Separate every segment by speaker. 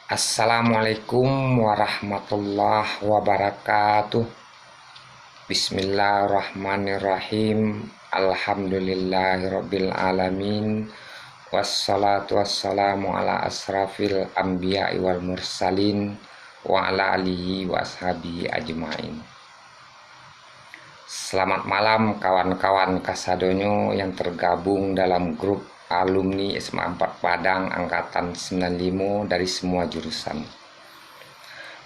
Speaker 1: Assalamualaikum warahmatullahi wabarakatuh. Bismillahirrahmanirrahim. Alhamdulillahirabbil alamin. Wassalatu wassalamu ala asrafil anbiya'i wal mursalin wa ala alihi wa ashabihi ajmain. Selamat malam kawan-kawan kasadonyo yang tergabung dalam grup alumni SMA 4 Padang angkatan 95 dari semua jurusan.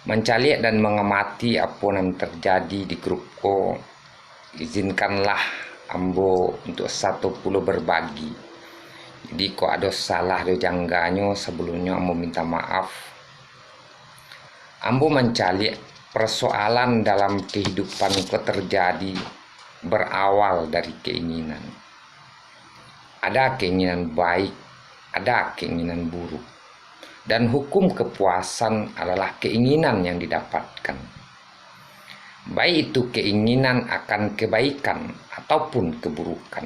Speaker 1: Mencalik dan mengamati apa yang terjadi di grupku, izinkanlah ambo untuk satu puluh berbagi. Jadi kok ada salah do jangganyo, sebelumnya ambo minta maaf. Ambo mencalik persoalan dalam kehidupan kok terjadi berawal dari keinginan. Ada keinginan baik, ada keinginan buruk. Dan hukum kepuasan adalah keinginan yang didapatkan. Baik itu keinginan akan kebaikan ataupun keburukan.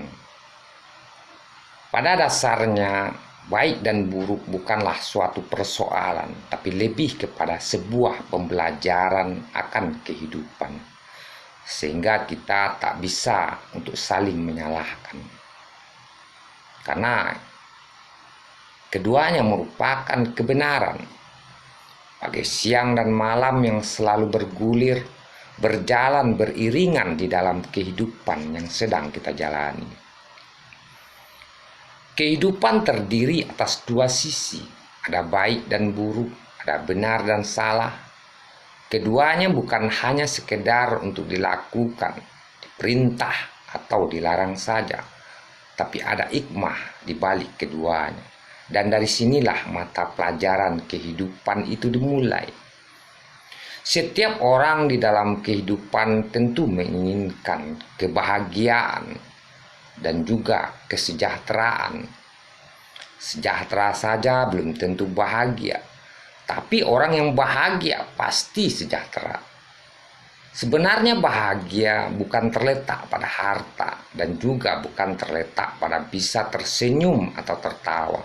Speaker 1: Pada dasarnya, baik dan buruk bukanlah suatu persoalan, tapi lebih kepada sebuah pembelajaran akan kehidupan. Sehingga kita tak bisa untuk saling menyalahkan. Karena keduanya merupakan kebenaran. Bagai siang dan malam yang selalu bergulir, berjalan beriringan di dalam kehidupan yang sedang kita jalani. Kehidupan terdiri atas dua sisi, ada baik dan buruk, ada benar dan salah. Keduanya bukan hanya sekedar untuk dilakukan, diperintah atau dilarang saja, tapi ada hikmah di balik keduanya. Dan dari sinilah mata pelajaran kehidupan itu dimulai. Setiap orang di dalam kehidupan tentu menginginkan kebahagiaan dan juga kesejahteraan. Sejahtera saja belum tentu bahagia, tapi orang yang bahagia pasti sejahtera. Sebenarnya bahagia bukan terletak pada harta dan juga bukan terletak pada bisa tersenyum atau tertawa.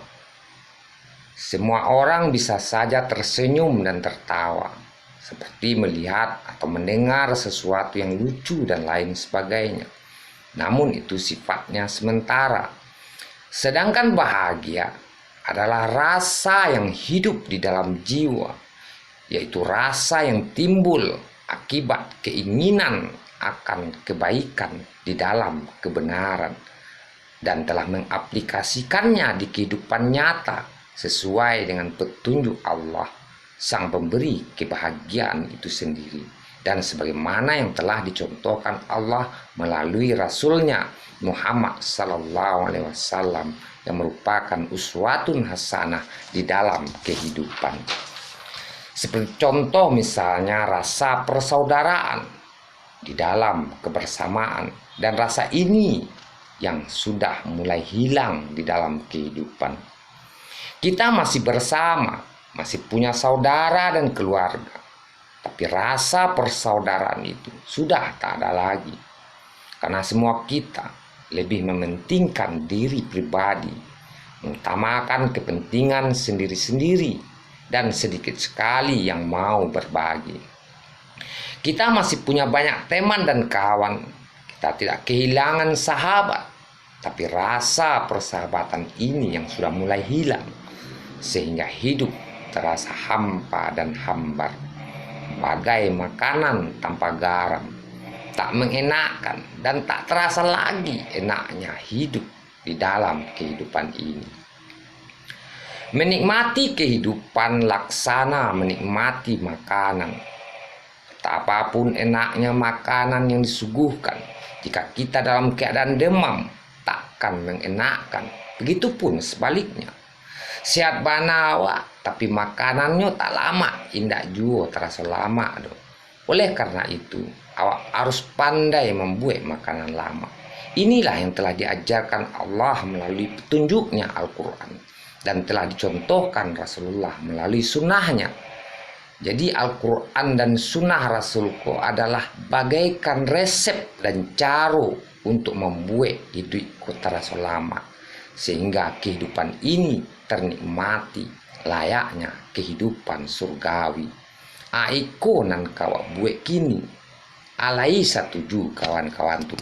Speaker 1: Semua orang bisa saja tersenyum dan tertawa, seperti melihat atau mendengar sesuatu yang lucu dan lain sebagainya. Namun itu sifatnya sementara. Sedangkan bahagia adalah rasa yang hidup di dalam jiwa, yaitu rasa yang timbul akibat keinginan akan kebaikan di dalam kebenaran dan telah mengaplikasikannya di kehidupan nyata sesuai dengan petunjuk Allah, Sang Pemberi kebahagiaan itu sendiri, dan sebagaimana yang telah dicontohkan Allah melalui Rasulnya Muhammad Sallallahu Alaihi Wasallam yang merupakan uswatun hasanah di dalam kehidupan. Seperti contoh misalnya rasa persaudaraan di dalam kebersamaan, dan rasa ini yang sudah mulai hilang di dalam kehidupan. Kita masih bersama, masih punya saudara dan keluarga, tapi rasa persaudaraan itu sudah tak ada lagi. Karena semua kita lebih mementingkan diri pribadi, mengutamakan kepentingan sendiri-sendiri, dan sedikit sekali yang mau berbagi. Kita masih punya banyak teman dan kawan. Kita tidak kehilangan sahabat, tapi rasa persahabatan ini yang sudah mulai hilang, sehingga hidup terasa hampa dan hambar, bagai makanan tanpa garam, tak mengenakan dan tak terasa lagi enaknya hidup di dalam kehidupan ini. Menikmati kehidupan laksana menikmati makanan. Apapun enaknya makanan yang disuguhkan, jika kita dalam keadaan demam, takkan mengenakkan. Begitupun sebaliknya. Sehat banawa, tapi makanannya tak lama, indah juga terasa lama. Oleh karena itu, awak harus pandai membuat makanan lama. Inilah yang telah diajarkan Allah melalui petunjuknya Al-Quran, dan telah dicontohkan Rasulullah melalui sunnahnya. Jadi Al-Quran dan sunnah Rasulku adalah bagaikan resep dan cara untuk membuat hidupku terasa lama. sehingga kehidupan ini ternikmati layaknya kehidupan surgawi. Aiko nan kawak buat kini alai setuju kawan-kawan tuh.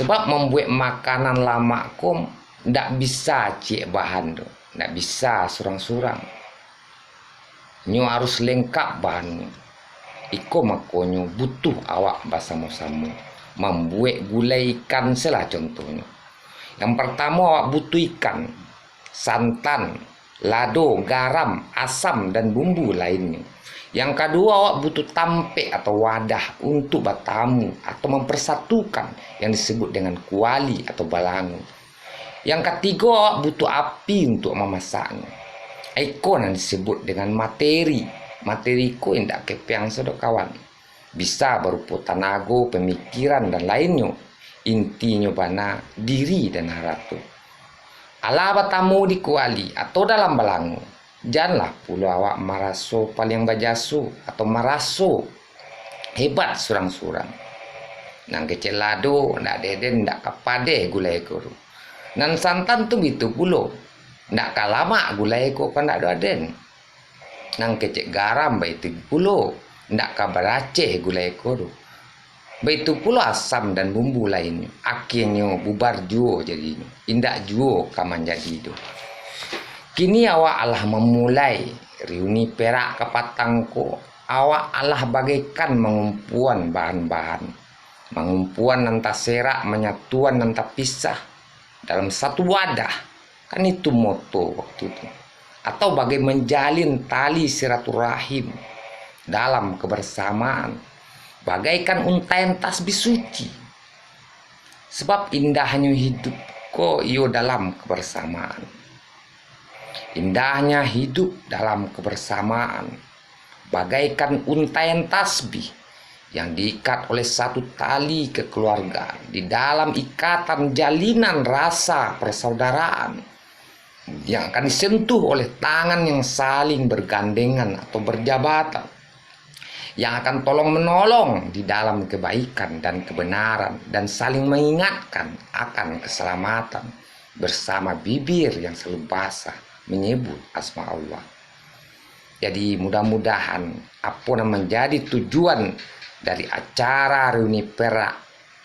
Speaker 1: Sebab membuat makanan lama kom ndak bisa cek bahan tuh, ndak bisa surang-surang. Nyo harus lengkap bahannya. Iko makonyo butuh awak bersama-sama membuat gulai ikan selah contohnya. Yang pertama awak butuh ikan, santan, lado, garam, asam, dan bumbu lainnya. Yang kedua awak butuh tampek atau wadah untuk bertamu atau mempersatukan yang disebut dengan kuali atau balangu. Yang ketiga awak butuh api untuk memasaknya. Iko yang disebut dengan materi. Materi ko yang tak kepiang sedok kawan. Bisa berupa tenaga, pemikiran, dan lainnya. Intinya bana diri dan haratu. Ala bertamu di kuali atau dalam balangu. Janganlah pula awak maraso paling bajasu atau maraso hebat surang-surang. Nang kecil lado, ndak deden, ndak kapade gulai ko. Nan santan tu gitu pulo. Ndak kalama gulai ko kan ndak aden. Nang kecek garam baitu pulo. Ndak kabarace gulai ko. Baitu pulo asam dan bumbu lainnya. Akhirnya bubar juo jadi. Indak juo kaman jadi itu. Kini awak alah memulai reuni perak kapatangko. Awak alah bagaikan mengumpuan bahan-bahan. Mengumpuan nanti serak, menyatuan nanti pisah dalam satu wadah. Kan itu moto waktu itu. Atau bagai menjalin tali silaturahim dalam kebersamaan. Bagaikan untayan tasbih suci. Sebab indahnya hidup kok iyo dalam kebersamaan. Indahnya hidup dalam kebersamaan, bagaikan untayan tasbih yang diikat oleh satu tali kekeluargaan di dalam ikatan jalinan rasa persaudaraan yang akan disentuh oleh tangan yang saling bergandengan atau berjabatan, yang akan tolong menolong di dalam kebaikan dan kebenaran dan saling mengingatkan akan keselamatan bersama bibir yang selalu basah menyebut asma Allah. Jadi mudah-mudahan apa yang menjadi tujuan dari acara reuni perak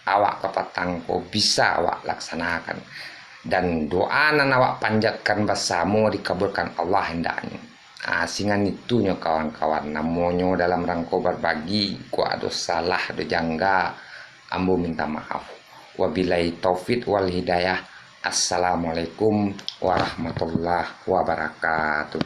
Speaker 1: awak kapatangko bisa awak laksanakan, dan doa nan awak panjatkan bersama dikabulkan Allah hendaknya. Singan itunya kawan-kawan, namanya dalam rangka berbagi ku ada salah ada jangga, ambo minta maaf. Wabillahi taufik wal hidayah. Assalamualaikum warahmatullahi wabarakatuh.